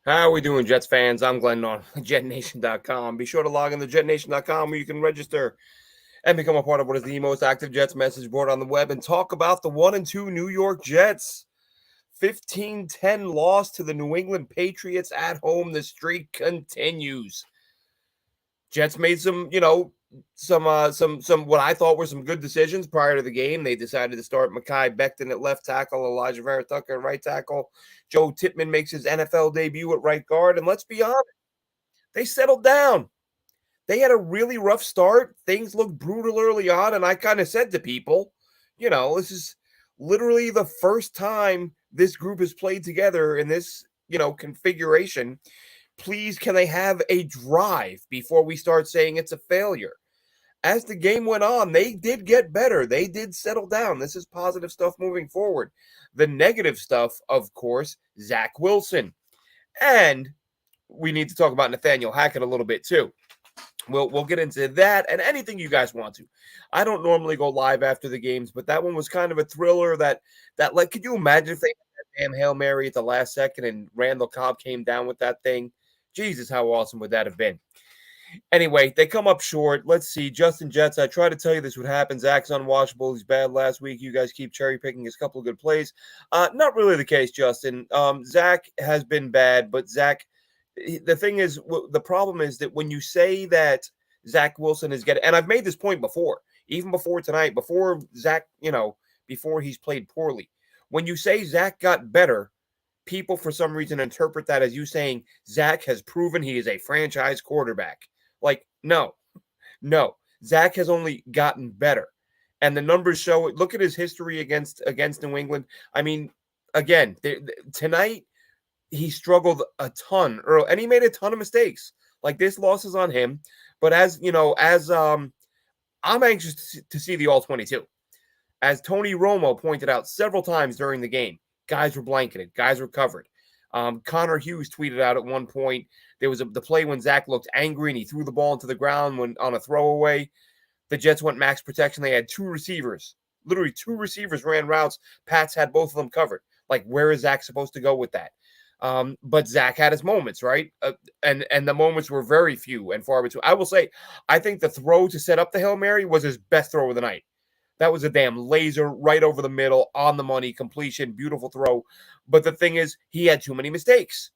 How are we doing, Jets fans? I'm Glenn on JetNation.com. Be sure to log in to JetNation.com where you can register and become a part of what is the most active Jets message board on the web and talk about the 1-2 New York Jets. 15-10 loss to the New England Patriots at home. The streak continues. Jets made some what I thought were some good decisions prior to the game. They decided to start Mekhi Becton at left tackle, Elijah Vera Tucker at right tackle. Joe Tippmann makes his NFL debut at right guard, and let's be honest, they settled down. They had a really rough start. Things looked brutal early on, and I kind of said to people, this is literally the first time this group has played together in this, configuration. Please, can they have a drive before we start saying it's a failure? As the game went on, they did get better. They did settle down. This is positive stuff moving forward. The negative stuff, of course, Zach Wilson. And we need to talk about Nathaniel Hackett a little bit too. We'll get into that and anything you guys want to. I don't normally go live after the games, but that one was kind of a thriller that like, could you imagine if they had that damn Hail Mary at the last second and Randall Cobb came down with that thing? Jesus, how awesome would that have been? Anyway, they come up short. Let's see. Justin Jets, I try to tell you this would happen. Zach's unwatchable. He's bad last week. You guys keep cherry picking his couple of good plays. Not really the case, Justin. Zach has been bad, but Zach, the thing is, the problem is that when you say that Zach Wilson is getting, and I've made this point before, even before tonight, before Zach, before he's played poorly, when you say Zach got better, people for some reason interpret that as you saying Zach has proven he is a franchise quarterback. Like, no. Zach has only gotten better. And the numbers show it. Look at his history against New England. I mean, again, tonight he struggled a ton early, and he made a ton of mistakes. Like, this loss is on him. But I'm anxious to see the all 22. As Tony Romo pointed out several times during the game, guys were blanketed, guys were covered. Connor Hughes tweeted out at one point there was the play when Zach looked angry and he threw the ball into the ground when on a throwaway. The Jets went max protection. They had two receivers. Literally two receivers ran routes. Pats had both of them covered. Like, where is Zach supposed to go with that? But Zach had his moments, right? And the moments were very few and far between. I will say, I think the throw to set up the Hail Mary was his best throw of the night. That was a damn laser right over the middle, on the money, completion, beautiful throw. But the thing is, he had too many mistakes.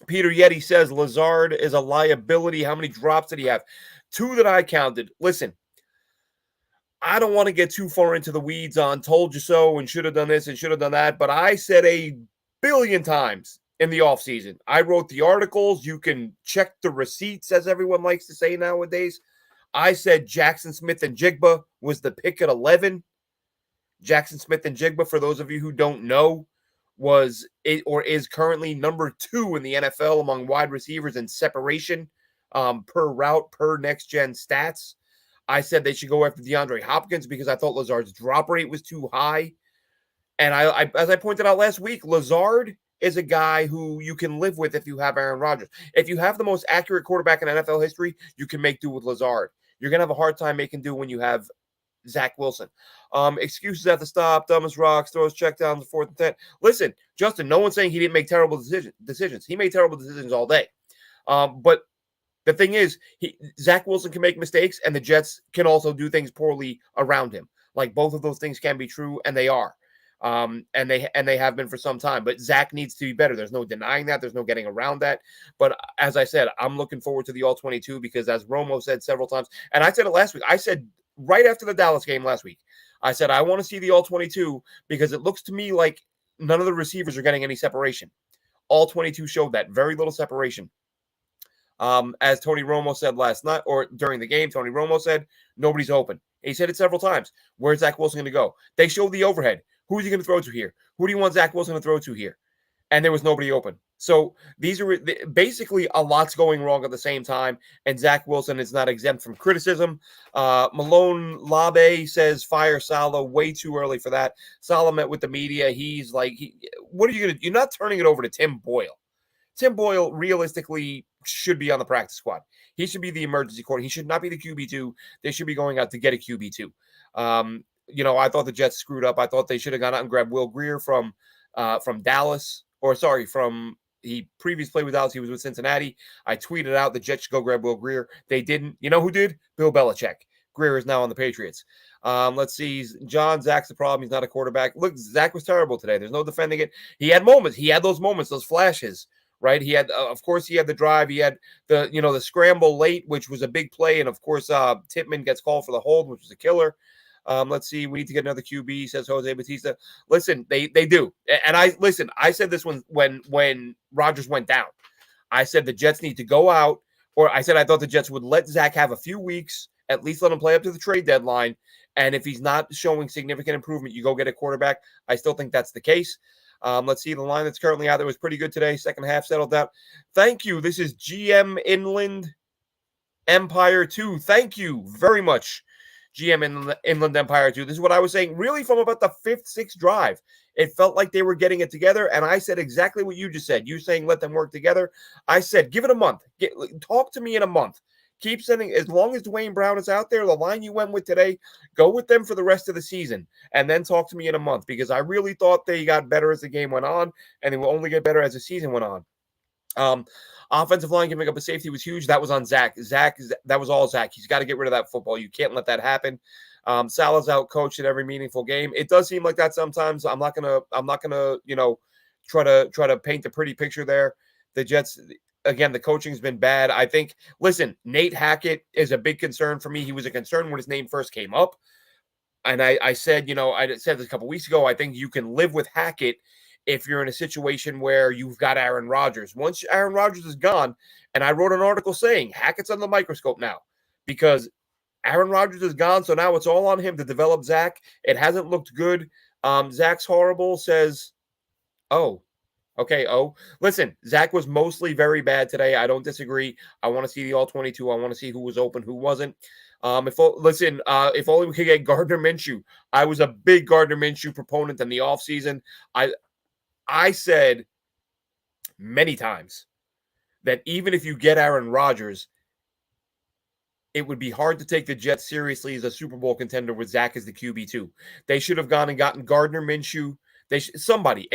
Peter Yeti says Lazard is a liability. How many drops did he have? 2 that I counted. Listen, I don't want to get too far into the weeds on told you so and should have done this and should have done that, but I said a billion times in the offseason. I wrote the articles. You can check the receipts, as everyone likes to say nowadays. I said Jackson Smith-Njigba was the pick at 11. Jackson Smith-Njigba, for those of you who don't know, is currently number 2 in the NFL among wide receivers in separation per route, per next-gen stats. I said they should go after DeAndre Hopkins because I thought Lazard's drop rate was too high. And I as I pointed out last week, Lazard is a guy who you can live with if you have Aaron Rodgers. If you have the most accurate quarterback in NFL history, you can make do with Lazard. You're going to have a hard time making do when you have Zach Wilson. Excuses at the stop, dumb as rocks, throws check down the 4th and 10. Listen, Justin, no one's saying he didn't make terrible decisions. He made terrible decisions all day. But the thing is, Zach Wilson can make mistakes, and the Jets can also do things poorly around him. Like, both of those things can be true, and they are. And they have been for some time. But Zach needs to be better. There's no denying that. There's no getting around that. But as I said, I'm looking forward to the All-22 because, as Romo said several times, and I said it last week, I said right after the Dallas game last week, I said I want to see the All-22 because it looks to me like none of the receivers are getting any separation. All-22 showed that. Very little separation. As Tony Romo said last night, or during the game, Tony Romo said, nobody's open. He said it several times. Where's Zach Wilson going to go? They showed the overhead. Who is he going to throw to here? Who do you want Zach Wilson to throw to here? And there was nobody open. So these are basically a lot's going wrong at the same time, and Zach Wilson is not exempt from criticism. Malone Labe says fire Salah way too early for that. Salah met with the media. He's like, what are you going to do? You're not turning it over to Tim Boyle. Tim Boyle realistically should be on the practice squad. He should be the emergency coordinator. He should not be the QB2. They should be going out to get a QB2. I thought the Jets screwed up. I thought they should have gone out and grabbed Will Greer from Dallas, from he previously played with Dallas. He was with Cincinnati. I tweeted out the Jets should go grab Will Greer. They didn't. You know who did? Bill Belichick. Greer is now on the Patriots. Let's see. John, Zach's the problem. He's not a quarterback. Look, Zach was terrible today. There's no defending it. He had moments. He had those moments, those flashes, right? He had, of course, he had the drive. He had the scramble late, which was a big play. And of course, Tippmann gets called for the hold, which was a killer. Let's see. We need to get another QB, says Jose Batista. Listen, they do. And I said this when Rodgers went down. I said the Jets need to go out, or I said I thought the Jets would let Zach have a few weeks, at least let him play up to the trade deadline. And if he's not showing significant improvement, you go get a quarterback. I still think that's the case. Let's see. The line that's currently out there was pretty good today. Second half settled down. Thank you. This is GM Inland Empire 2. Thank you very much, GM Inland Empire 2. This is what I was saying really from about the fifth, sixth drive. It felt like they were getting it together, and I said exactly what you just said. You saying let them work together. I said give it a month. Talk to me in a month. Keep sending, as long as Dwayne Brown is out there, the line you went with today, go with them for the rest of the season, and then talk to me in a month, because I really thought they got better as the game went on, and they will only get better as the season went on. Offensive line giving up a safety was huge. That was on Zach. That was all Zach. He's got to get rid of that football. You can't let that happen. Salah's out coached in every meaningful game. It does seem like that sometimes. I'm not gonna, try to paint a pretty picture there. The Jets, again, the coaching's been bad. I think, listen, Nate Hackett is a big concern for me. He was a concern when his name first came up. And I said, I said this a couple weeks ago, I think you can live with Hackett if you're in a situation where you've got Aaron Rodgers. Once Aaron Rodgers is gone, and I wrote an article saying Hackett's on the microscope now because Aaron Rodgers is gone, so now it's all on him to develop Zach. It hasn't looked good. Zach's horrible, says, oh, okay. Oh, listen, Zach was mostly very bad today. I don't disagree. I want to see the all-22. I want to see who was open, who wasn't. If only we could get Gardner Minshew. I was a big Gardner Minshew proponent in the offseason. I said many times that even if you get Aaron Rodgers, it would be hard to take the Jets seriously as a Super Bowl contender with Zach as the QB2. They should have gone and gotten Gardner Minshew. Somebody,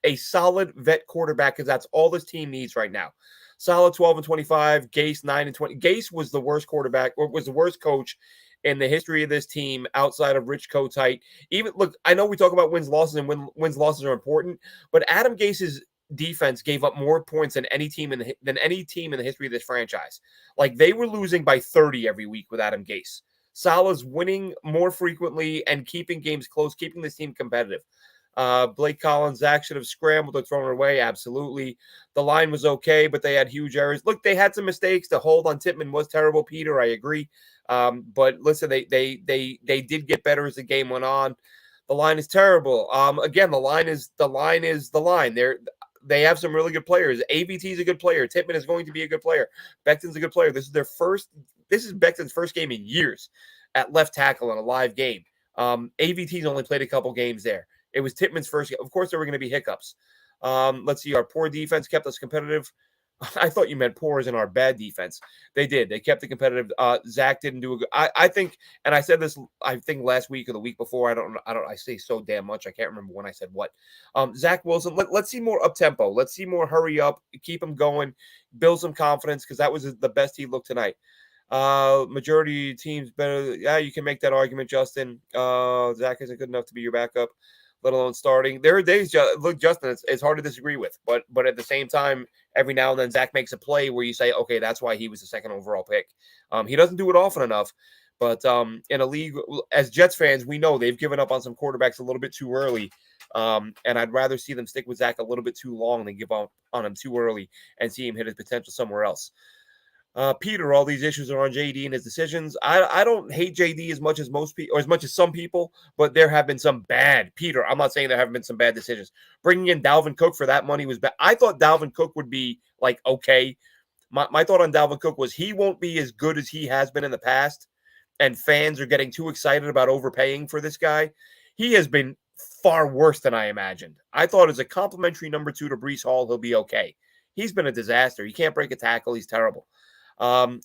a solid vet quarterback, because that's all this team needs right now. Solid 12-25, Gase 9-20. Gase was the worst quarterback, or was the worst coach in the history of this team outside of Rich Kotite. Even look, I know we talk about wins, losses, and wins, losses are important, but Adam Gase's defense gave up more points than any team in the history of this franchise. Like, they were losing by 30 every week with Adam Gase. Salah's winning more frequently and keeping games close, keeping this team competitive. Blake Collins, Zach should have scrambled or thrown it away. Absolutely. The line was okay, but they had huge errors. Look, they had some mistakes. The hold on Tippmann was terrible, Peter. I agree. But listen, they did get better as the game went on. The line is terrible. Again, the line is the line. They have some really good players. AVT is a good player. Tippmann is going to be a good player. Becton's a good player. This is Becton's first game in years at left tackle in a live game. AVT's only played a couple games there. It was Tippmann's first game. Of course, there were going to be hiccups. Let's see. Our poor defense kept us competitive. I thought you meant poor as in our bad defense. They did. They kept it competitive. Zach didn't do a good. I think, and I said this, I think last week or the week before. I say so damn much. I can't remember when I said what. Zach Wilson. Let's see more up tempo. Let's see more hurry up. Keep him going. Build some confidence, because that was the best he looked tonight. Majority teams better. Yeah, you can make that argument, Justin. Zach isn't good enough to be your backup, let alone starting. There are days, look, Justin, it's hard to disagree with, but at the same time, every now and then Zach makes a play where you say, okay, that's why he was the second overall pick. He doesn't do it often enough, but in a league, as Jets fans, we know they've given up on some quarterbacks a little bit too early, and I'd rather see them stick with Zach a little bit too long than give up on him too early and see him hit his potential somewhere else. Peter, all these issues are on JD and his decisions. I don't hate JD as much as most people, or as much as some people, but there have been some bad. Peter, I'm not saying there haven't been some bad decisions. Bringing in Dalvin Cook for that money was bad. I thought Dalvin Cook would be like, okay. My thought on Dalvin Cook was he won't be as good as he has been in the past, and fans are getting too excited about overpaying for this guy. He has been far worse than I imagined. I thought as a complimentary number 2 to Breece Hall, he'll be okay. He's been a disaster. He can't break a tackle. He's terrible.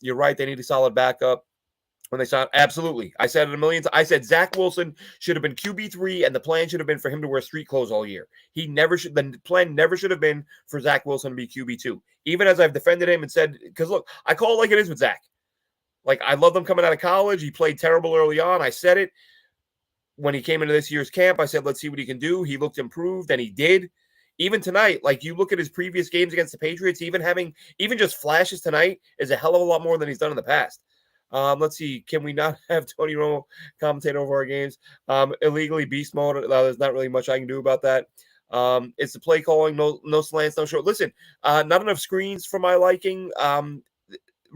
You're right. They need a solid backup. when they saw it. Absolutely. I said it a million times. I said Zach Wilson should have been QB3, and the plan should have been for him to wear street clothes all year. He never should. The plan never should have been for Zach Wilson to be QB2. Even as I've defended him and said, because look, I call it like it is with Zach. Like, I love him coming out of college. He played terrible early on. I said it when he came into this year's camp. I said, let's see what he can do. He looked improved, and he did. Even tonight, like, you look at his previous games against the Patriots, even just flashes tonight is a hell of a lot more than he's done in the past. Let's see. Can we not have Tony Romo commentate over our games? Illegally beast mode. There's not really much I can do about that. It's the play calling, no slants, no short. Listen, not enough screens for my liking.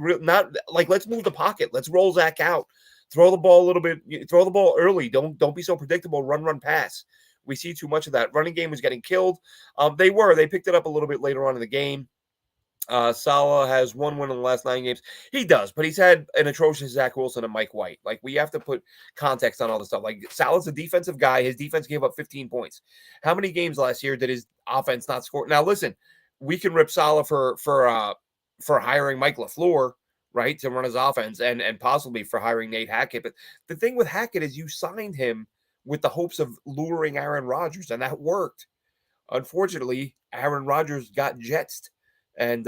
Not like, let's move the pocket. Let's roll Zach out. Throw the ball a little bit. Throw the ball early. Don't be so predictable. Run, pass. We see too much of that. Running game was getting killed. They picked it up a little bit later on in the game. Saleh has 1 win in the last 9 games. He does, but he's had an atrocious Zach Wilson and Mike White. Like, we have to put context on all this stuff. Like, Saleh's a defensive guy. His defense gave up 15 points. How many games last year did his offense not score? Now, listen, we can rip Saleh for hiring Mike LaFleur, right, to run his offense, and possibly for hiring Nate Hackett. But the thing with Hackett is you signed him with the hopes of luring Aaron Rodgers, and that worked. Unfortunately, Aaron Rodgers got jetsed and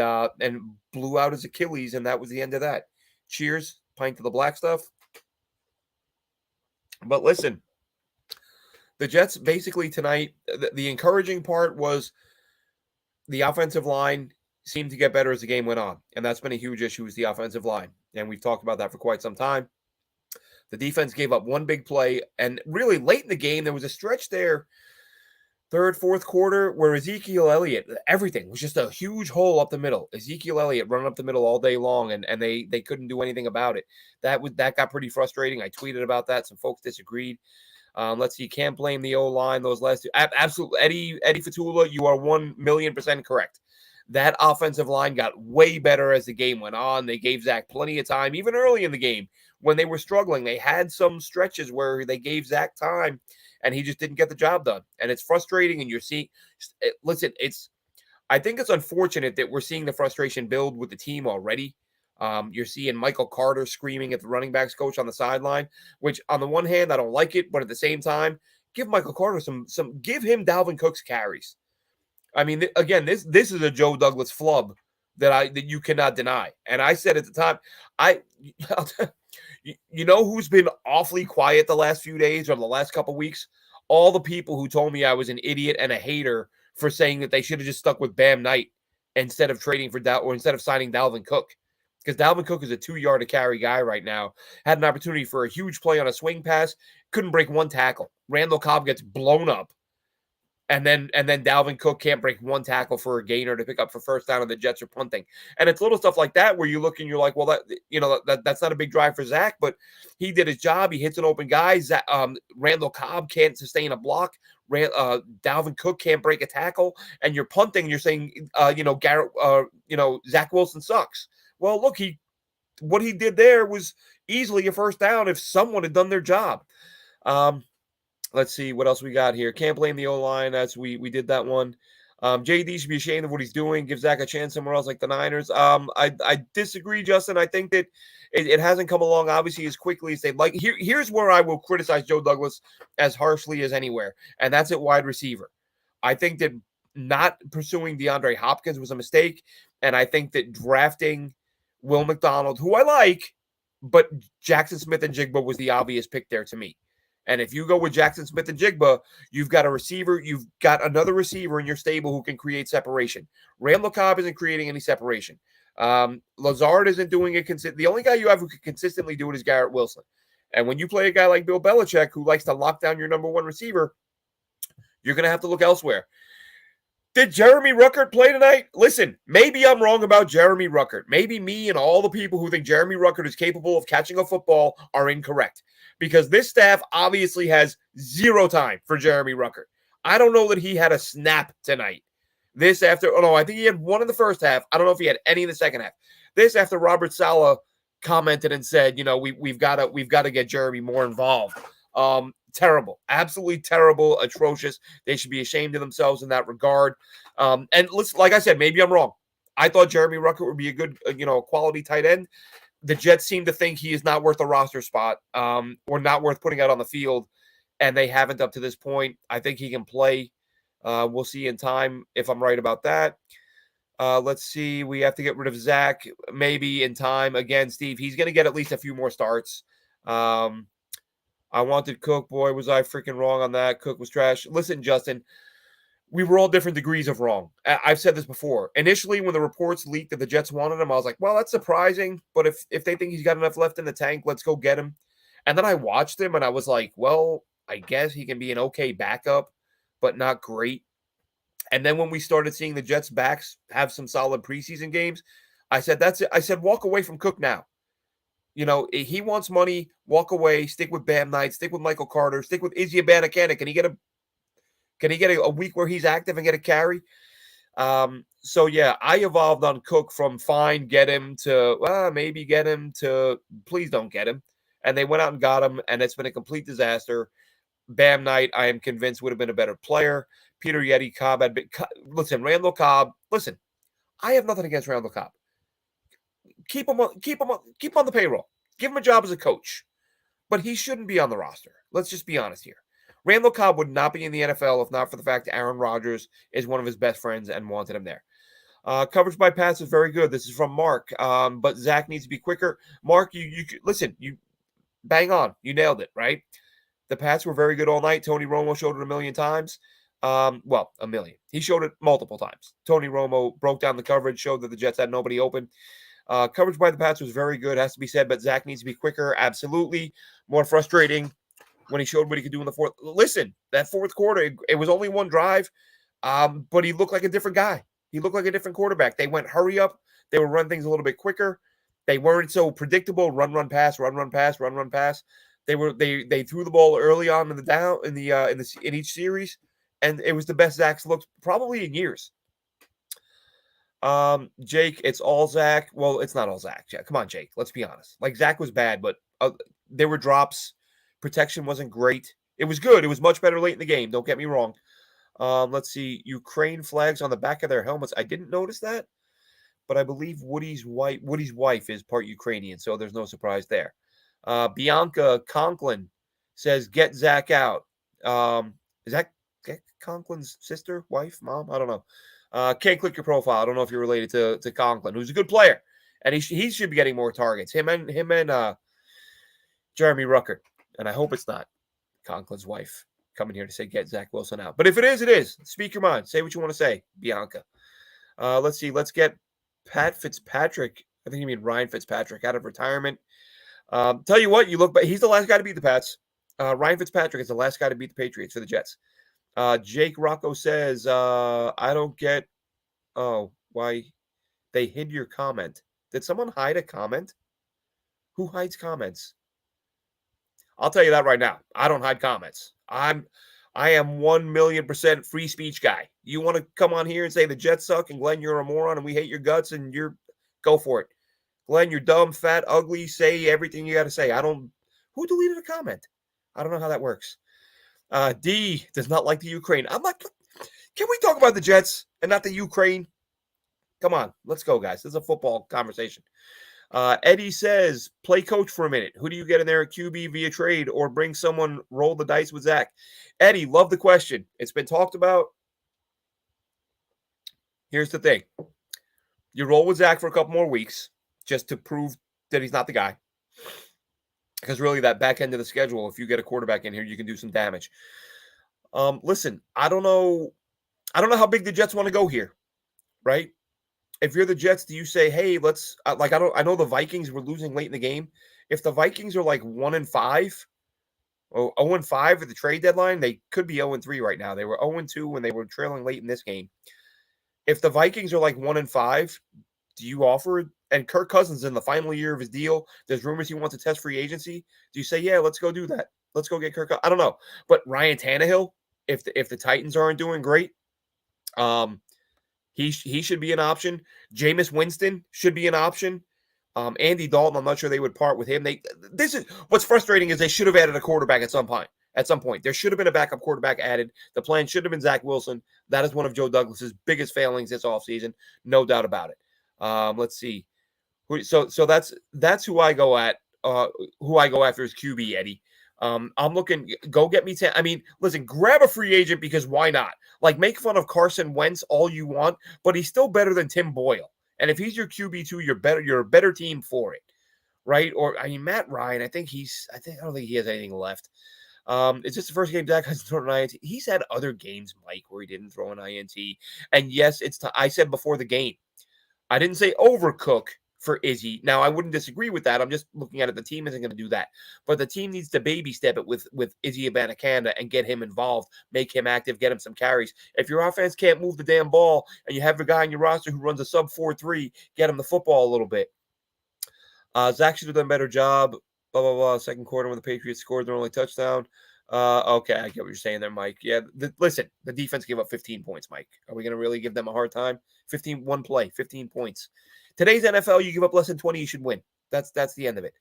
blew out his Achilles, and that was the end of that. Cheers, pint to the black stuff. But listen, the Jets basically tonight, the encouraging part was the offensive line seemed to get better as the game went on, and that's been a huge issue, is the offensive line, and we've talked about that for quite some time. The defense gave up one big play, and really late in the game, there was a stretch there, third, fourth quarter, where Ezekiel Elliott, everything was just a huge hole up the middle. Ezekiel Elliott running up the middle all day long, and they couldn't do anything about it. That got pretty frustrating. I tweeted about that. Some folks disagreed. Let's see. Can't blame the O-line. Those last two. Absolutely. Eddie Fatula, you are 1,000,000% correct. That offensive line got way better as the game went on. They gave Zach plenty of time, even early in the game when they were struggling. They had some stretches where they gave Zach time, and he just didn't get the job done. And it's frustrating, and you're seeing – listen, I think it's unfortunate that we're seeing the frustration build with the team already. You're seeing Michael Carter screaming at the running backs coach on the sideline, which on the one hand, I don't like it, but at the same time, give Michael Carter give him Dalvin Cook's carries. I mean, again, this is a Joe Douglas flub that you cannot deny. And I said at the time, you know who's been awfully quiet the last few days or the last couple weeks? All the people who told me I was an idiot and a hater for saying that they should have just stuck with Bam Knight instead of trading for instead of signing Dalvin Cook. Because Dalvin Cook is a 2-yard a carry guy right now. Had an opportunity for a huge play on a swing pass, couldn't break one tackle. Randall Cobb gets blown up. And then Dalvin Cook can't break one tackle for a gainer to pick up for first down, and the Jets are punting. And it's little stuff like that where you look and you're like, well, that's not a big drive for Zach, but he did his job. He hits an open guy. Randall Cobb can't sustain a block. Dalvin Cook can't break a tackle, and you're punting. And you're saying, Zach Wilson sucks. Well, look, what he did there was easily a first down if someone had done their job. Let's see what else we got here. Can't blame the O-line, as we did that one. JD should be ashamed of what he's doing. Give Zach a chance somewhere else like the Niners. I disagree, Justin. I think that it hasn't come along, obviously, as quickly as they'd like. Here's where I will criticize Joe Douglas as harshly as anywhere, and that's at wide receiver. I think that not pursuing DeAndre Hopkins was a mistake, and I think that drafting Will McDonald, who I like, but Jackson Smith-Njigba was the obvious pick there to me. And if you go with Jackson Smith-Njigba, you've got a receiver. You've got another receiver in your stable who can create separation. Randall Cobb isn't creating any separation. Lazard isn't doing it. The only guy you have who can consistently do it is Garrett Wilson. And when you play a guy like Bill Belichick, who likes to lock down your number one receiver, you're going to have to look elsewhere. Did Jeremy Ruckert play tonight? Listen, maybe I'm wrong about Jeremy Ruckert. Maybe me and all the people who think Jeremy Ruckert is capable of catching a football are incorrect. Because this staff obviously has zero time for Jeremy Ruckert. I don't know that he had a snap tonight. I think he had one in the first half. I don't know if he had any in the second half. This after Robert Saleh commented and said, we've got to get Jeremy more involved. Terrible, absolutely terrible, atrocious. They should be ashamed of themselves in that regard. And listen, like I said, maybe I'm wrong. I thought Jeremy Ruckert would be a good, quality tight end. the Jets seem to think he is not worth a roster spot, or not worth putting out on the field, and they haven't up to this point. I think he can play. We'll see in time if I'm right about that. Let's see. We have to get rid of Zach maybe in time. Again, Steve, he's going to get at least a few more starts. I wanted Cook. Boy, was I freaking wrong on that. Cook was trash. Listen, Justin, we were all different degrees of wrong. I've said this before. Initially, when the reports leaked that the Jets wanted him, I was like, well, that's surprising. But if they think he's got enough left in the tank, let's go get him. And then I watched him and I was like, well, I guess he can be an okay backup, but not great. And then when we started seeing the Jets backs have some solid preseason games, I said, that's it. I said, walk away from Cook now. You know, he wants money, walk away, stick with Bam Knight, stick with Michael Carter, stick with Izzy Abanikanda. Can he get a week where he's active and get a carry? So yeah, I evolved on Cook from fine, get him to maybe get him to please don't get him. And they went out and got him, and it's been a complete disaster. Bam Knight, I am convinced, would have been a better player. Peter Yeti, Cobb had been. Listen, Randall Cobb. Listen, I have nothing against Randall Cobb. Keep him on the payroll. Give him a job as a coach, but he shouldn't be on the roster. Let's just be honest here. Randall Cobb would not be in the NFL if not for the fact that Aaron Rodgers is one of his best friends and wanted him there. Coverage by pass is very good. This is from Mark, but Zach needs to be quicker. Mark, you listen. You bang on. You nailed it, right? The Pats were very good all night. Tony Romo showed it a million times. Well, a million. He showed it multiple times. Tony Romo broke down the coverage, showed that the Jets had nobody open. Coverage by the Pats was very good, has to be said, but Zach needs to be quicker. Absolutely. More frustrating when he showed what he could do in the fourth. Listen, that fourth quarter, it was only one drive, but he looked like a different guy. He looked like a different quarterback. They went hurry up. They would run things a little bit quicker. They weren't so predictable. Run, pass, run, pass, run, pass. They threw the ball early on in each series, and it was the best Zach's looked probably in years. Jake, it's all Zach. Well, it's not all Zach. Yeah, come on, Jake. Let's be honest. Like, Zach was bad, but there were drops. Protection wasn't great. It was good. It was much better late in the game. Don't get me wrong. Let's see. Ukraine flags on the back of their helmets. I didn't notice that, but I believe Woody's wife is part Ukrainian, so there's no surprise there. Bianca Conklin says, "Get Zach out." Is that Conklin's sister, wife, mom? I don't know. Can't click your profile. I don't know if you're related to Conklin, who's a good player, and he should be getting more targets. Him and Jeremy Ruckert, and I hope it's not Conklin's wife coming here to say get Zach Wilson out. But if it is, it is. Speak your mind. Say what you want to say, Bianca. Let's see. Let's get Pat Fitzpatrick. I think you mean Ryan Fitzpatrick out of retirement. Tell you what, he's the last guy to beat the Pats. Ryan Fitzpatrick is the last guy to beat the Patriots for the Jets. Jake Rocco says, I don't get why they hid your comment. Did someone hide a comment? Who hides comments? I'll tell you that right now. I don't hide comments. I am 1,000,000% free speech guy. You want to come on here and say the Jets suck and Glenn, you're a moron and we hate your guts and go for it. Glenn, you're dumb, fat, ugly, say everything you got to say. Who deleted a comment? I don't know how that works. D does not like the Ukraine. I'm like, can we talk about the Jets and not the Ukraine? Come on, let's go, guys. This is a football conversation. Eddie says, play coach for a minute. Who do you get in there at QB via trade or bring someone, roll the dice with Zach? Eddie, love the question. It's been talked about. Here's the thing. You roll with Zach for a couple more weeks just to prove that he's not the guy. Because really, that back end of the schedule, if you get a quarterback in here, you can do some damage. Listen, I don't know how big the Jets want to go here, right? If you're the Jets, do you say, hey, let's I know the Vikings were losing late in the game. If the Vikings are like 1-5 or 0-5 at the trade deadline, they could be 0-3 right now. They were 0-2 when they were trailing late in this game. If the Vikings are like 1-5, do you offer? And Kirk Cousins in the final year of his deal, there's rumors he wants to test free agency. Do you say, yeah, let's go do that? Let's go get Kirk. I don't know. But Ryan Tannehill, if the Titans aren't doing great, he should be an option. Jameis Winston should be an option. Andy Dalton, I'm not sure they would part with him. This is what's frustrating is they should have added a quarterback at some point. There should have been a backup quarterback added. The plan should have been Zach Wilson. That is one of Joe Douglas's biggest failings this offseason, no doubt about it. Let's see. So that's who I go at. Who I go after is QB Eddie. I'm looking. Go get me 10. I mean, listen, grab a free agent because why not? Like, make fun of Carson Wentz all you want, but he's still better than Tim Boyle. And if he's your QB2, you're better. You're a better team for it, right? Or I mean, Matt Ryan. I don't think he has anything left. It's just the first game Dak has thrown an INT. He's had other games, Mike, where he didn't throw an INT. And yes, I said before the game, I didn't say overcook for Izzy. Now, I wouldn't disagree with that. I'm just looking at it. The team isn't going to do that. But the team needs to baby step it with Izzy Abanikanda and get him involved, make him active, get him some carries. If your offense can't move the damn ball and you have a guy in your roster who runs a sub 4.3, get him the football a little bit. Zach should have done a better job. Blah, blah, blah. Second quarter when the Patriots scored their only touchdown. Okay, I get what you're saying there, Mike. Yeah, listen, the defense gave up 15 points, Mike. Are we going to really give them a hard time? 1 play, 15 points. Today's NFL, you give up less than 20, you should win. That's the end of it.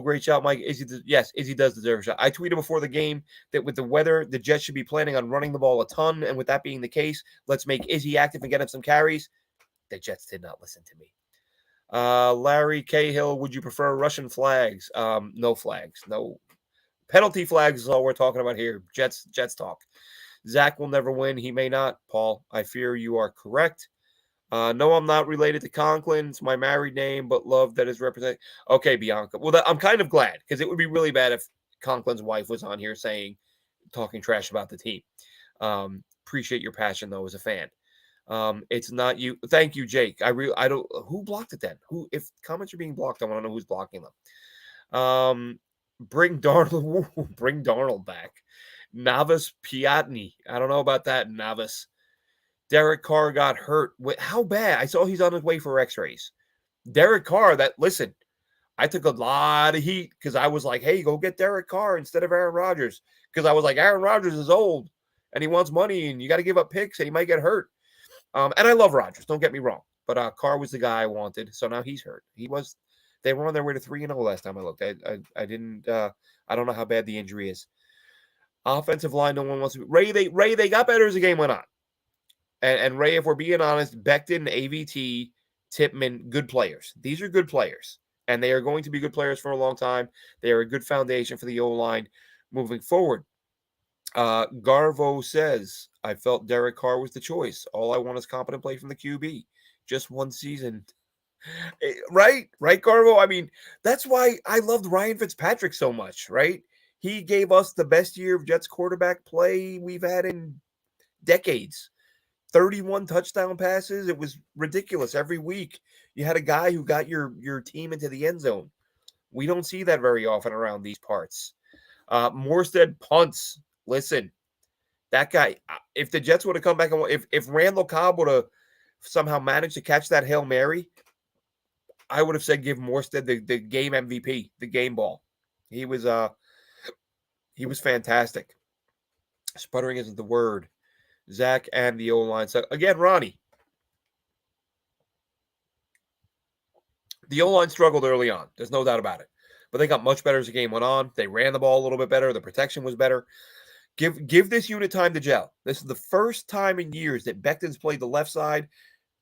Great shot, Mike. Yes, Izzy does deserve a shot. I tweeted before the game that with the weather, the Jets should be planning on running the ball a ton. And with that being the case, let's make Izzy active and get him some carries. The Jets did not listen to me. Larry Cahill, would you prefer Russian flags? No flags. No. Penalty flags is all we're talking about here. Jets talk. Zach will never win. He may not. Paul, I fear you are correct. No, I'm not related to Conklin. It's my married name, but love that is represented. Okay, Bianca. Well, I'm kind of glad because it would be really bad if Conklin's wife was on here talking trash about the team. Appreciate your passion though as a fan. It's not you. Thank you, Jake. I don't. Who blocked it then? If comments are being blocked, I want to know who's blocking them. Bring Darnold back. Navas Piatni. I don't know about that, Navas. Derek Carr got hurt. How bad? I saw he's on his way for x-rays. Derek Carr, listen, I took a lot of heat because I was like, hey, go get Derek Carr instead of Aaron Rodgers. Because I was like, Aaron Rodgers is old and he wants money and you got to give up picks and he might get hurt. And I love Rodgers, don't get me wrong. But Carr was the guy I wanted. So now he's hurt. They were on their way to 3-0 last time I looked. I didn't I don't know how bad the injury is. Offensive line, no one wants to. Ray, they got better as the game went on. And Ray, if we're being honest, Becton, AVT, Tippmann, good players. These are good players. And they are going to be good players for a long time. They are a good foundation for the O-line moving forward. Garvo says, I felt Derek Carr was the choice. All I want is competent play from the QB. Just one season. Right, Garvo? I mean, that's why I loved Ryan Fitzpatrick so much, right? He gave us the best year of Jets quarterback play we've had in decades. 31 touchdown passes. It was ridiculous. Every week, you had a guy who got your team into the end zone. We don't see that very often around these parts. Morstead punts. Listen, that guy, if the Jets would have come back and if Randall Cobb would have somehow managed to catch that Hail Mary, I would have said give Morstead the game MVP, the game ball. He was fantastic. Sputtering isn't the word. Zach and the O-line. So again, Ronnie. The O-line struggled early on. There's no doubt about it. But they got much better as the game went on. They ran the ball a little bit better. The protection was better. Give this unit time to gel. This is the first time in years that Becton's played the left side.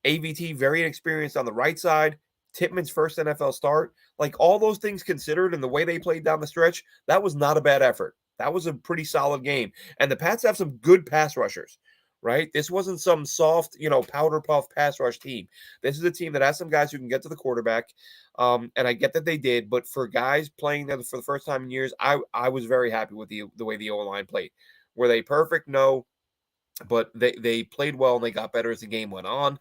AVT, very inexperienced on the right side. Tippmann's first NFL start. Like all those things considered and the way they played down the stretch, that was not a bad effort. That was a pretty solid game. And the Pats have some good pass rushers, right? This wasn't some soft, powder puff pass rush team. This is a team that has some guys who can get to the quarterback. And I get that they did, but for guys playing there for the first time in years, I was very happy with the way the O-line played. Were they perfect? No. But they played well and they got better as the game went on.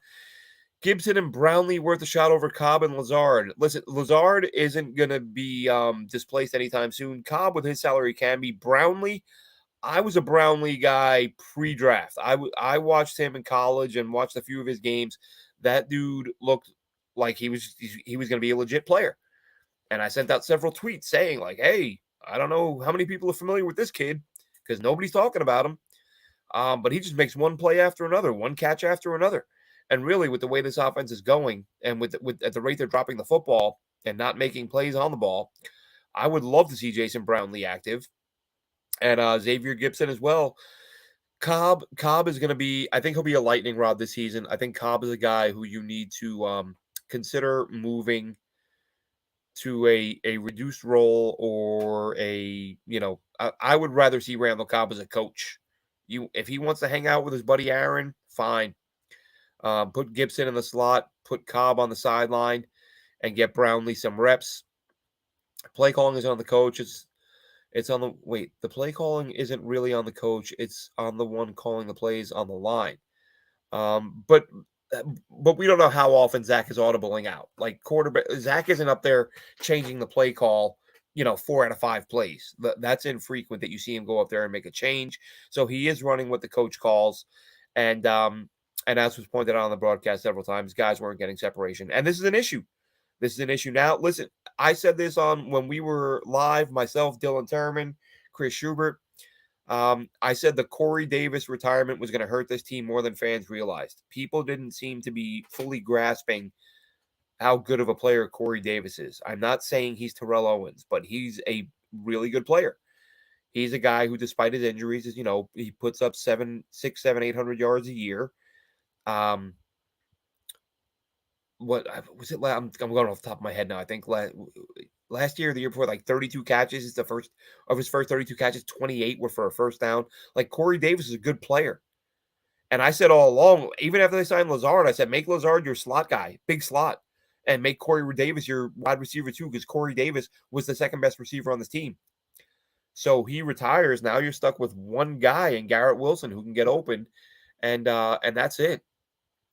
Gibson and Brownlee worth a shot over Cobb and Lazard. Listen, Lazard isn't going to be displaced anytime soon. Cobb, with his salary, can be. Brownlee, I was a Brownlee guy pre-draft. I watched him in college and watched a few of his games. That dude looked like he was going to be a legit player. And I sent out several tweets saying, like, hey, I don't know how many people are familiar with this kid because nobody's talking about him. But he just makes one play after another, one catch after another. And really, with the way this offense is going, and with at the rate they're dropping the football and not making plays on the ball, I would love to see Jason Brownlee active and Xavier Gibson as well. Cobb is going to be, I think he'll be a lightning rod this season. I think Cobb is a guy who you need to consider moving to a reduced role or I would rather see Randall Cobb as a coach. If he wants to hang out with his buddy Aaron, fine. Put Gibson in the slot, put Cobb on the sideline, and get Brownlee some reps. Play calling is on the coach. It's on the wait. The play calling isn't really on the coach. It's on the one calling the plays on the line. Um, but but we don't know how often Zach is audibling out. Like quarterback, Zach isn't up there changing the play call. 4 out of 5 plays. That's infrequent that you see him go up there and make a change. So he is running what the coach calls, and as was pointed out on the broadcast several times, guys weren't getting separation, and this is an issue. This is an issue now. Listen, I said this on when we were live. Myself, Dylan Turman, Chris Schubert. I said the Corey Davis retirement was going to hurt this team more than fans realized. People didn't seem to be fully grasping how good of a player Corey Davis is. I'm not saying he's Terrell Owens, but he's a really good player. He's a guy who, despite his injuries, he puts up 800 yards a year. What was it? I'm going off the top of my head now. I think last year, the year before, like 32 catches. It's the first of his first 32 catches. 28 were for a first down. Like Corey Davis is a good player. And I said all along, even after they signed Lazard, I said, make Lazard your slot guy, big slot, and make Corey Davis your wide receiver too, because Corey Davis was the second best receiver on this team. So he retires. Now you're stuck with one guy in Garrett Wilson who can get open, and that's it.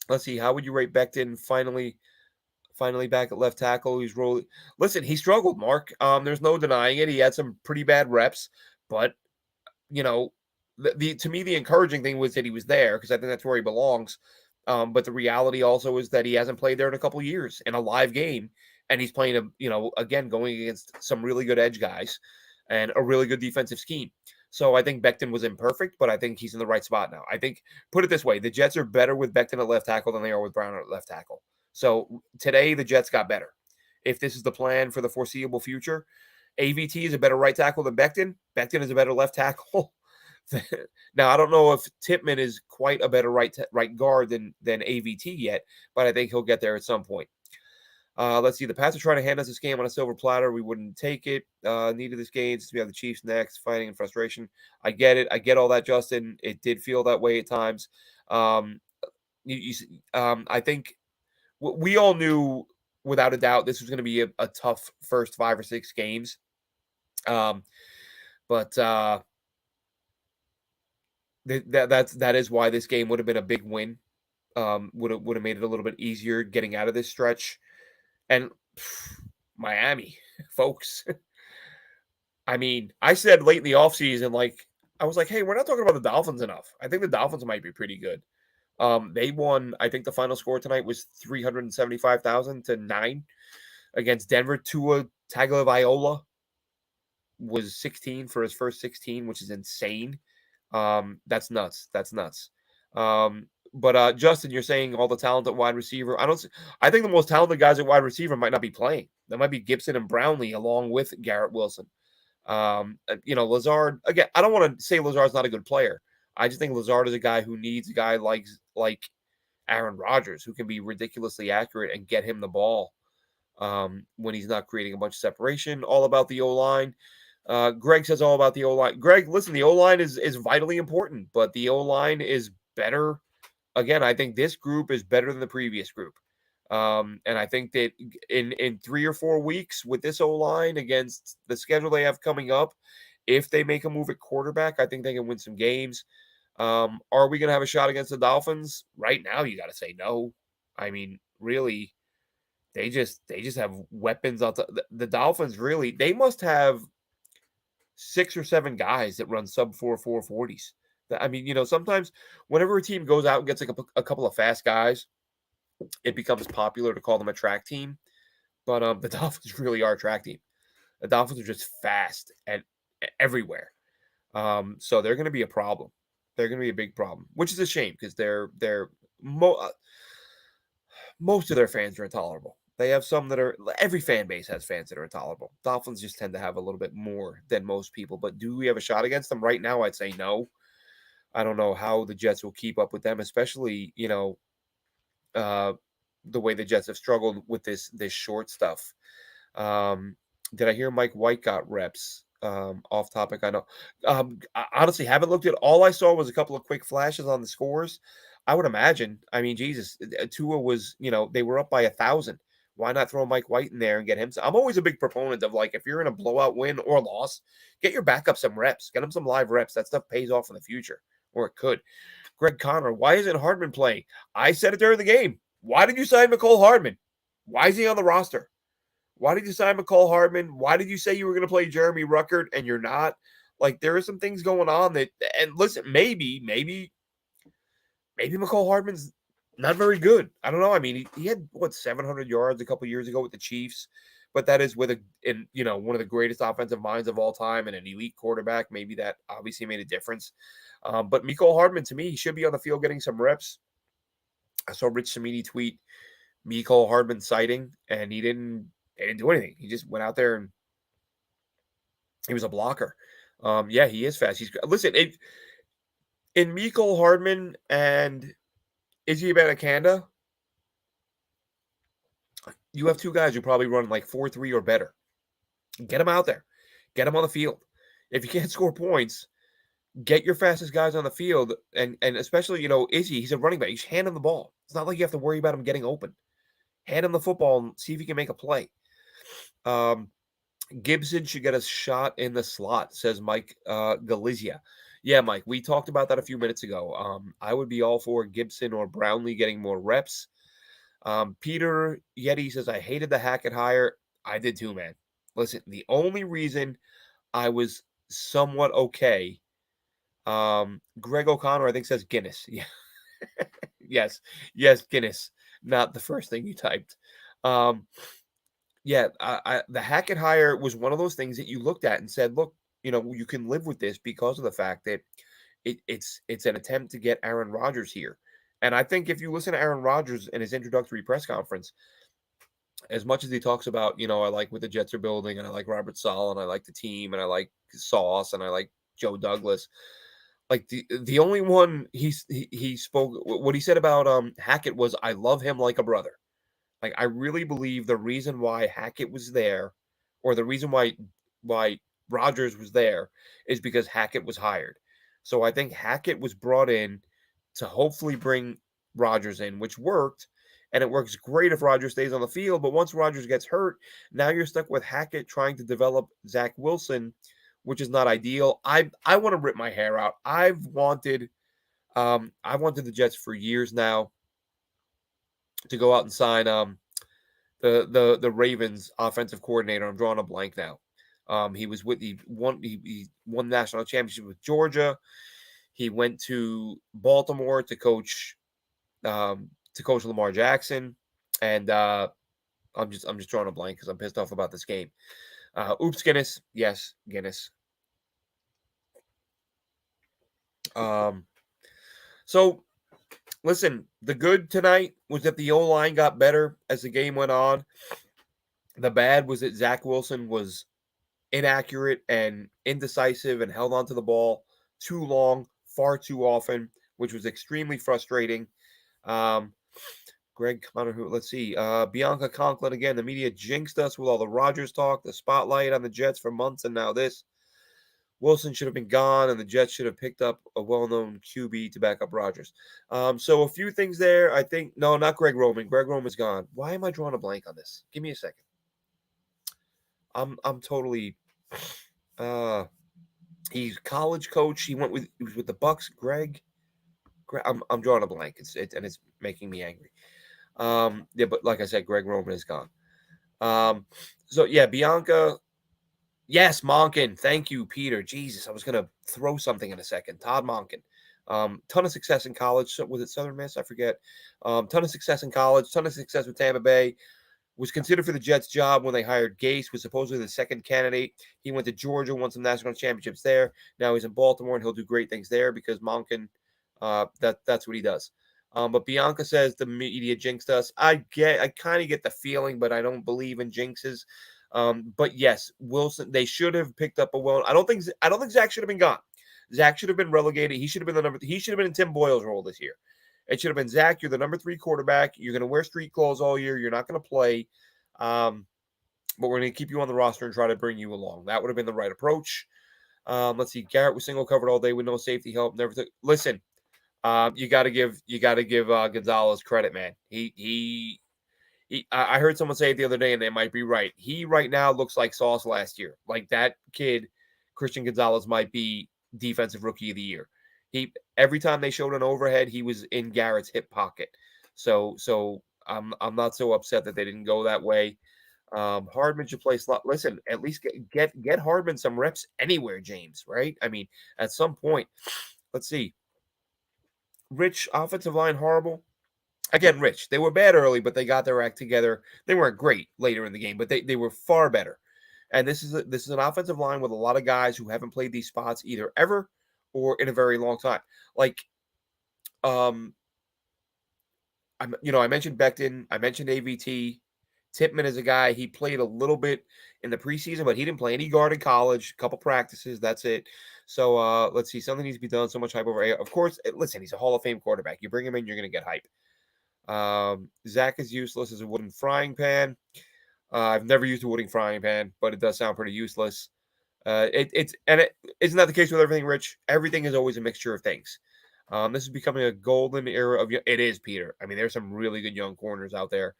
Let's see. How would you rate Becton finally back at left tackle? He's rolling. Listen, he struggled, Mark. There's no denying it. He had some pretty bad reps, but you know, to me the encouraging thing was that he was there because I think that's where he belongs. But the reality also is that he hasn't played there in a couple of years in a live game, and he's playing again going against some really good edge guys and a really good defensive scheme. So I think Becton was imperfect, but I think he's in the right spot now. I think, put it this way, the Jets are better with Becton at left tackle than they are with Brown at left tackle. So today the Jets got better. If this is the plan for the foreseeable future, AVT is a better right tackle than Becton. Becton is a better left tackle. Now, I don't know if Tippmann is quite a better right guard than AVT yet, but I think he'll get there at some point. Let's see. The Pats are trying to hand us this game on a silver platter. We wouldn't take it. Needed this game since we have the Chiefs next, fighting in frustration. I get it. I get all that, Justin. It did feel that way at times. I think we all knew without a doubt this was going to be a tough first 5 or 6 games. But that is why this game would have been a big win. Would have made it a little bit easier getting out of this stretch. And Miami, folks. I mean, I said late in the offseason, I was like, hey, we're not talking about the Dolphins enough. I think the Dolphins might be pretty good. They won, I think the final score tonight was 375,000 to 9 against Denver. Tua Tagovailoa was 16 for his first 16, which is insane. That's nuts. That's nuts. But Justin, you're saying all the talent at wide receiver. I think the most talented guys at wide receiver might not be playing. That might be Gibson and Brownlee along with Garrett Wilson. Lazard, again, I don't want to say Lazard's not a good player. I just think Lazard is a guy who needs a guy like Aaron Rodgers who can be ridiculously accurate and get him the ball when he's not creating a bunch of separation. All about the O-line. Greg says all about the O-line. Greg, listen, the O-line is vitally important, but the O-line is better. Again, I think this group is better than the previous group. And I think that in 3 or 4 weeks with this O-line against the schedule they have coming up, if they make a move at quarterback, I think they can win some games. Are we going to have a shot against the Dolphins? Right now, you got to say no. I mean, really, they just have weapons. The Dolphins, really, they must have 6 or 7 guys that run sub 4.40s. I mean, sometimes whenever a team goes out and gets a couple of fast guys, it becomes popular to call them a track team. But the Dolphins really are a track team. The Dolphins are just fast and everywhere. So they're going to be a problem. They're going to be a big problem, which is a shame because most of their fans are intolerable. They have some that are, every fan base has fans that are intolerable. Dolphins just tend to have a little bit more than most people. But do we have a shot against them right now? I'd say no. I don't know how the Jets will keep up with them, especially, the way the Jets have struggled with this short stuff. Did I hear Mike White got reps? Off topic, I know. I honestly haven't looked at. All I saw was a couple of quick flashes on the scores. I would imagine. I mean, Jesus, Tua was, they were up by 1,000. Why not throw Mike White in there and get him? I'm always a big proponent of, like, if you're in a blowout win or loss, get your backup some reps, get him some live reps. That stuff pays off in the future, or it could. Greg Connor, why isn't Hardman playing? I said it during the game. Why did you sign McCole Hardman? Why is he on the roster? Why did you sign McCole Hardman? Why did you say you were going to play Jeremy Ruckert and you're not? Like, there are some things going on that, and listen, maybe McCole Hardman's not very good. I don't know. I mean, he had, 700 yards a couple years ago with the Chiefs, but that is with one of the greatest offensive minds of all time and an elite quarterback. Maybe that obviously made a difference. But McCole Hardman, to me, he should be on the field getting some reps. I saw Rich Cimini tweet McCole Hardman sighting, and he didn't do anything. He just went out there and he was a blocker. Yeah, he is fast. Listen, in McCole Hardman and Izzy Abanikanda, you have two guys who probably run like 4.3 or better. Get them out there. Get them on the field. If you can't score points, get your fastest guys on the field. And especially, Izzy, he's a running back. You just hand him the ball. It's not like you have to worry about him getting open. Hand him the football and see if he can make a play. Gibson should get a shot in the slot, says Mike Galizia. Yeah, Mike, we talked about that a few minutes ago. I would be all for Gibson or Brownlee getting more reps. Peter Yeti says, I hated the Hackett hire. I did too, man. Listen, the only reason I was somewhat okay, Greg O'Connor, I think, says Guinness. Yeah. Yes, Guinness. Not the first thing you typed. Yeah, the Hackett hire was one of those things that you looked at and said, look, you can live with this because of the fact that it's an attempt to get Aaron Rodgers here. And I think if you listen to Aaron Rodgers in his introductory press conference, as much as he talks about, I like what the Jets are building, and I like Robert Saleh, and I like the team, and I like Sauce, and I like Joe Douglas. Like the only one he spoke, what he said about Hackett was, I love him like a brother. Like, I really believe the reason why Hackett was there, or the reason why Rodgers was there, is because Hackett was hired. So I think Hackett was brought in to hopefully bring Rodgers in, which worked. And it works great if Rodgers stays on the field. But once Rodgers gets hurt, now you're stuck with Hackett trying to develop Zach Wilson, which is not ideal. I want to rip my hair out. I've wanted the Jets for years now to go out and sign the Ravens offensive coordinator. I'm drawing a blank now. He won national championship with Georgia. He went to Baltimore to coach Lamar Jackson, and I'm just drawing a blank because I'm pissed off about this game. Oops, Guinness. Yes, Guinness. So listen, the good tonight was that the O-line got better as the game went on. The bad was that Zach Wilson was inaccurate and indecisive and held onto the ball too long, far too often, which was extremely frustrating. Greg Connor, let's see. Bianca Conklin again. The media jinxed us with all the Rodgers talk, the spotlight on the Jets for months, and now this. Wilson should have been gone, and the Jets should have picked up a well-known QB to back up Rodgers. So a few things there. I think no, not Greg Roman. Greg Roman's gone. Why am I drawing a blank on this? Give me a second. I'm totally. He's college coach. He was with the Bucks. Greg. I'm drawing a blank. It's making me angry. Yeah, but like I said, Greg Roman is gone. So yeah, Bianca. Yes, Monken. Thank you, Peter. Jesus, I was gonna throw something in a second. Todd Monken. Ton of success in college. Was it Southern Miss? I forget. Ton of success in college. Ton of success with Tampa Bay. Was considered for the Jets job when they hired Gase. Was supposedly the second candidate. He went to Georgia, won some national championships there. Now he's in Baltimore, and he'll do great things there because Monken. That's what he does. But Bianca says the media jinxed us. I kind of get the feeling, but I don't believe in jinxes. But yes, Wilson, they should have picked up a well. I don't think Zach should have been gone. Zach should have been relegated. He should have been in Tim Boyle's role this year. It should have been, Zach, you're the number 3 quarterback. You're going to wear street clothes all year. You're not going to play. But we're going to keep you on the roster and try to bring you along. That would have been the right approach. Let's see. Garrett was single covered all day with no safety help. Never took. Listen, you got to give Gonzalez credit, man. I heard someone say it the other day, and they might be right. He right now looks like Sauce last year. Like that kid, Christian Gonzalez, might be defensive rookie of the year. Every time they showed an overhead, he was in Garrett's hip pocket. So I'm not so upset that they didn't go that way. Hardman should play slot. Listen, at least get Hardman some reps anywhere, James. Right? I mean, at some point, let's see. Rich offensive line horrible. Again, Rich. They were bad early, but they got their act together. They weren't great later in the game, but they were far better. And this is an offensive line with a lot of guys who haven't played these spots either ever or in a very long time. Like, I mentioned Becton, I mentioned AVT. Tippmann is a guy, he played a little bit in the preseason, but he didn't play any guard in college, a couple practices, that's it. So let's see, something needs to be done. So much hype over. Of course, listen, he's a Hall of Fame quarterback. You bring him in, you're going to get hype. Zach is useless as a wooden frying pan. I've never used a wooden frying pan, but it does sound pretty useless. Isn't that the case with everything, Rich? Everything is always a mixture of things. This is becoming a golden era of. It is, Peter. I mean, there's some really good young corners out there,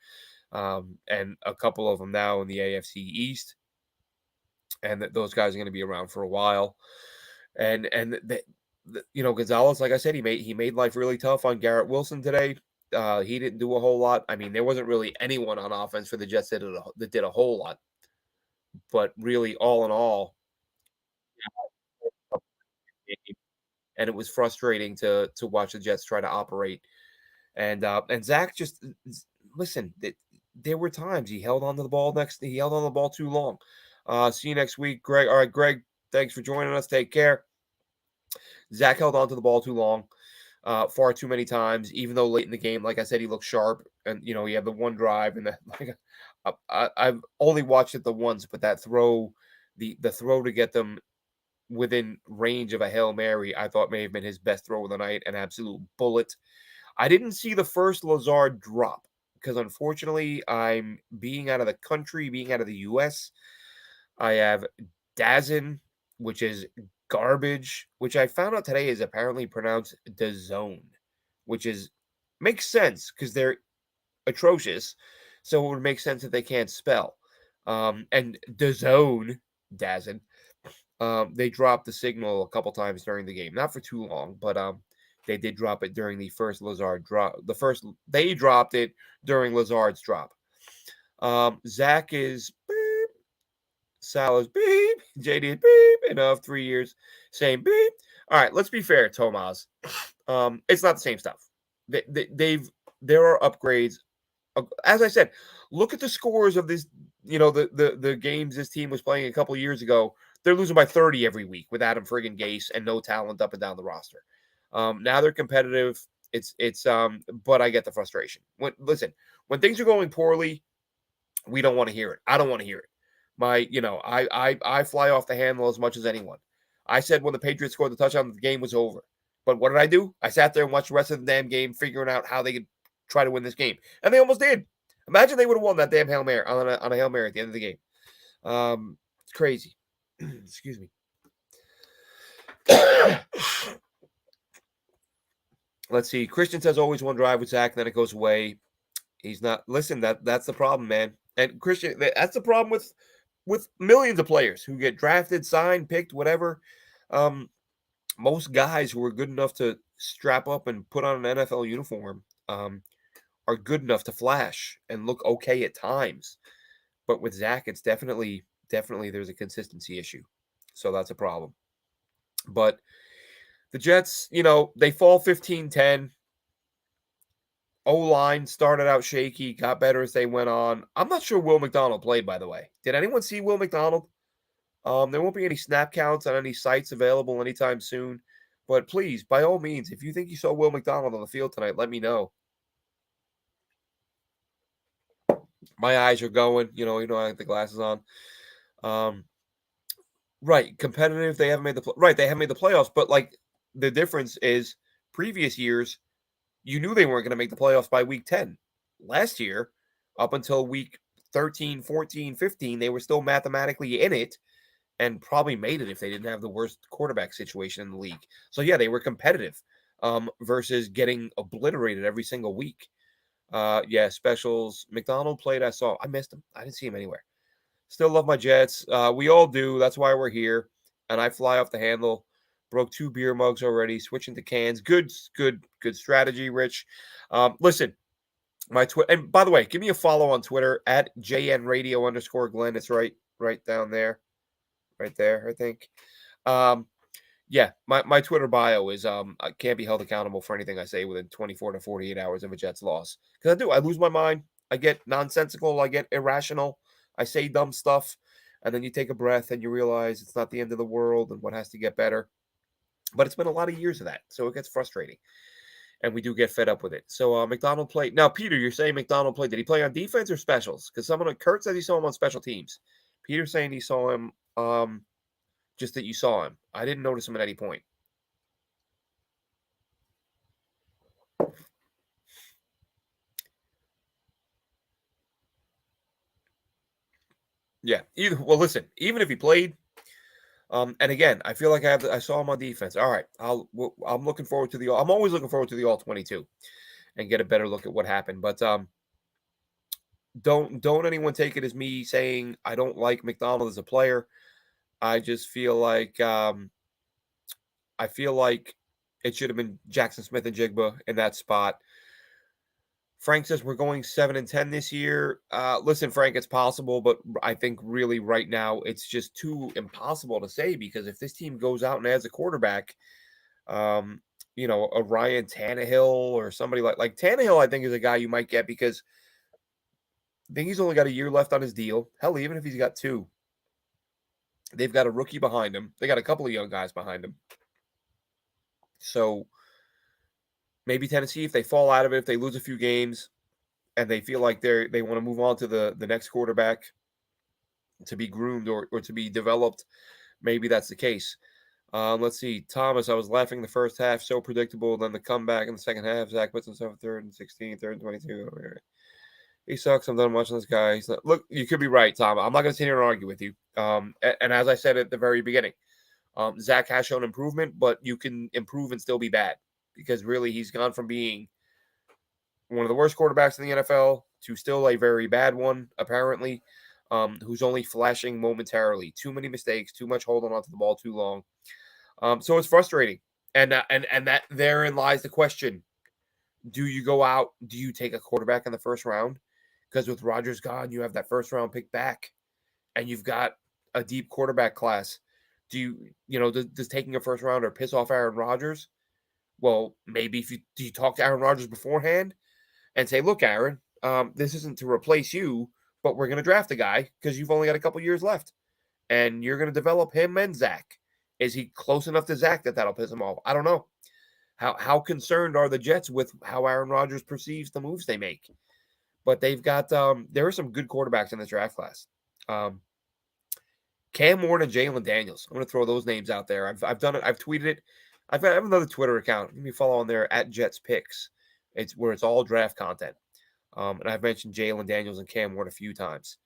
and a couple of them now in the AFC East, and those guys are going to be around for a while. And Gonzalez, like I said, he made life really tough on Garrett Wilson today. He didn't do a whole lot. I mean, there wasn't really anyone on offense for the Jets that did a whole lot. But really, all in all, and it was frustrating to watch the Jets try to operate. And Zach just listen. There were times he held on to the ball He held on to the ball too long. See you next week, Greg. All right, Greg. Thanks for joining us. Take care. Zach held on to the ball too long, far too many times. Even though late in the game, like I said, he looked sharp, and he had the one drive, and I've only watched it the once, but that throw, the throw to get them within range of a Hail Mary, I thought may have been his best throw of the night, an absolute bullet. I didn't see the first Lazard drop because unfortunately I'm being out of the country, being out of the US. I have Dazn, which is garbage, which I found out today is apparently pronounced DAZN, which makes sense because they're atrocious. So it would make sense that they can't spell. And Dazn, they dropped the signal a couple times during the game, not for too long, but they did drop it during the first Lazard drop. They dropped it during Lazard's drop. Zach is beep, Sal is beep, JD is beep, enough 3 years, same beep. All right, let's be fair, Tomas. It's not the same stuff. There are upgrades. As I said, look at the scores of this. The games this team was playing a couple years ago. They're losing by 30 every week with Adam friggin' Gase and no talent up and down the roster. Now they're competitive. But I get the frustration. When things are going poorly, we don't want to hear it. I don't want to hear it. I fly off the handle as much as anyone. I said when the Patriots scored the touchdown, the game was over. But what did I do? I sat there and watched the rest of the damn game, figuring out how they could try to win this game, and they almost did. Imagine they would have won that damn Hail Mary on a Hail Mary at the end of the game. It's crazy. Excuse me. Let's see. Christian says always one drive with Zach, and then it goes away. He's not. Listen, that's the problem, man. And Christian, that's the problem with millions of players who get drafted, signed, picked, whatever. Most guys who are good enough to strap up and put on an NFL uniform are good enough to flash and look okay at times. But with Zach, it's definitely there's a consistency issue. So that's a problem. But the Jets, they fall 15-10. O-line started out shaky, got better as they went on. I'm not sure Will McDonald played, by the way. Did anyone see Will McDonald? There won't be any snap counts on any sites available anytime soon. But please, by all means, if you think you saw Will McDonald on the field tonight, let me know. My eyes are going. I have the glasses on. Right, competitive. They haven't made the playoffs. But like the difference is, previous years you knew they weren't going to make the playoffs by week 10. Last year, up until week 13, 14, 15, they were still mathematically in it and probably made it if they didn't have the worst quarterback situation in the league. So yeah, they were competitive versus getting obliterated every single week. Yeah, specials. McDonald played. I missed him. I didn't see him anywhere. Still love my Jets. We all do. That's why we're here. And I fly off the handle. Broke 2 beer mugs already. Switching to cans. Good strategy, Rich. Listen, my Twitter. And by the way, give me a follow on Twitter at JNRadio_Glenn. It's right down there, right there. I think. Yeah, my Twitter bio is I can't be held accountable for anything I say within 24 to 48 hours of a Jets loss. Because I do. I lose my mind. I get nonsensical. I get irrational. I say dumb stuff. And then you take a breath and you realize it's not the end of the world and what has to get better. But it's been a lot of years of that. So it gets frustrating. And we do get fed up with it. So McDonald played. Now, Peter, you're saying McDonald played. Did he play on defense or specials? Because Kurt said he saw him on special teams. Peter's saying he saw him just that you saw him. I didn't notice him at any point. Yeah. Listen, even if he played, and again, I feel like I saw him on defense. All right, I'm looking forward to I'm always looking forward to the all 22 and get a better look at what happened. But don't anyone take it as me saying I don't like McDonald as a player. I just feel like it should have been Jackson Smith and Jigba in that spot. Frank says we're going 7-10 this year. Listen, Frank, it's possible, but I think really right now it's just too impossible to say because if this team goes out and adds a quarterback, um, a Ryan Tannehill or somebody like Tannehill, I think is a guy you might get because I think he's only got a year left on his deal. Hell, even if he's got 2, they've got a rookie behind him. They got a couple of young guys behind him. So maybe Tennessee, if they fall out of it, if they lose a few games, and they feel like they want to move on to the next quarterback to be groomed or to be developed, maybe that's the case. Let's see. Thomas, I was laughing the first half, so predictable. Then the comeback in the second half, Zach puts himself 3rd and 16, 3rd and 22. He sucks. I'm done watching this guy. Look, you could be right, Tom. I'm not going to sit here and argue with you. And as I said at the very beginning, Zach has shown improvement, but you can improve and still be bad because really he's gone from being one of the worst quarterbacks in the NFL to still a very bad one, apparently, who's only flashing momentarily. Too many mistakes, too much holding onto the ball too long. So it's frustrating. And that therein lies the question. Do you go out? Do you take a quarterback in the first round? Because with Rodgers gone, you have that first round pick back, and you've got a deep quarterback class. Does taking a first rounder piss off Aaron Rodgers? Well, maybe do you talk to Aaron Rodgers beforehand and say, look, Aaron, this isn't to replace you, but we're going to draft a guy because you've only got a couple years left, and you're going to develop him and Zach. Is he close enough to Zach that'll piss him off? I don't know. How concerned are the Jets with how Aaron Rodgers perceives the moves they make? But they've got there are some good quarterbacks in this draft class. Cam Ward and Jalen Daniels. I'm going to throw those names out there. I've done it. I've tweeted it. I have another Twitter account. Let me follow on there at Jets Picks. It's where it's all draft content. And I've mentioned Jalen Daniels and Cam Ward a few times.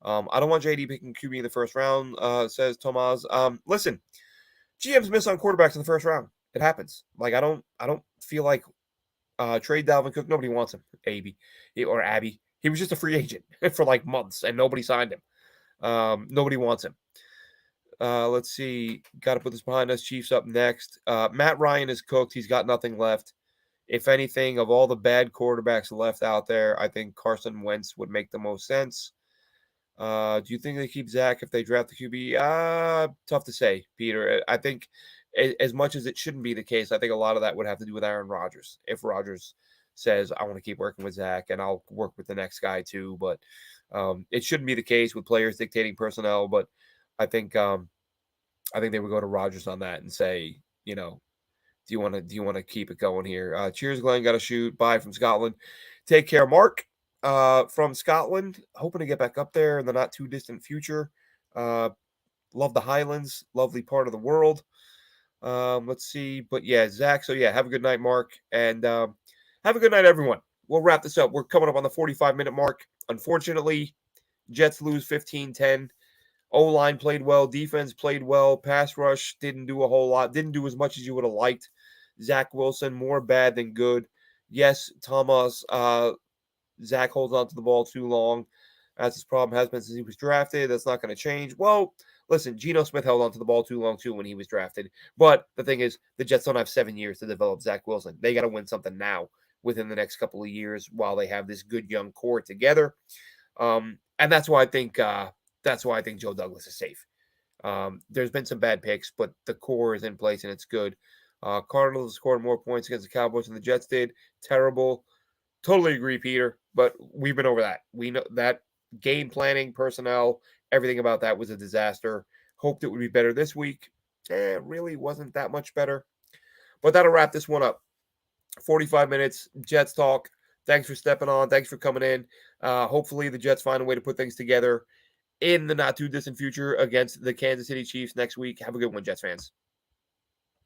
I don't want JD picking QB in the first round, says Tomas. Listen, GMs miss on quarterbacks in the first round. It happens. Like I don't feel like trade Dalvin Cook. Nobody wants him. Abby. He was just a free agent for like months, and nobody signed him. Nobody wants him. Let's see. Got to put this behind us. Chiefs up next. Matt Ryan is cooked. He's got nothing left. If anything, of all the bad quarterbacks left out there, I think Carson Wentz would make the most sense. Do you think they keep Zach if they draft the QB? Tough to say, Peter. I think as much as it shouldn't be the case, I think a lot of that would have to do with Aaron Rodgers. If Rodgers says, I want to keep working with Zach and I'll work with the next guy too. But it shouldn't be the case with players dictating personnel. But I think they would go to Rodgers on that and say, do you want to keep it going here? Cheers, Glenn. Got to shoot. Bye from Scotland. Take care, Mark. From Scotland. Hoping to get back up there in the not too distant future. Love the Highlands. Lovely part of the world. Let's see. But yeah, Zach. So yeah, have a good night, Mark. And Have a good night, everyone. We'll wrap this up. We're coming up on the 45-minute mark. Unfortunately, Jets lose 15-10. O-line played well. Defense played well. Pass rush didn't do a whole lot. Didn't do as much as you would have liked. Zach Wilson, more bad than good. Yes, Thomas, Zach holds on to the ball too long. That's his problem. Has been since he was drafted. That's not going to change. Well, listen, Geno Smith held on to the ball too long too when he was drafted. But the thing is, the Jets don't have 7 years to develop Zach Wilson. They got to win something now within the next couple of years while they have this good young core together. And that's why I think Joe Douglas is safe. There's been some bad picks, but the core is in place and it's good. Cardinals scored more points against the Cowboys than the Jets did. Terrible. Totally agree, Peter. But we've been over that. We know that game planning, personnel, everything about that was a disaster. Hoped it would be better this week. It really wasn't that much better. But that'll wrap this one up. 45 minutes, Jets talk. Thanks for stepping on. Thanks for coming in. Hopefully, the Jets find a way to put things together in the not too distant future against the Kansas City Chiefs next week. Have a good one, Jets fans.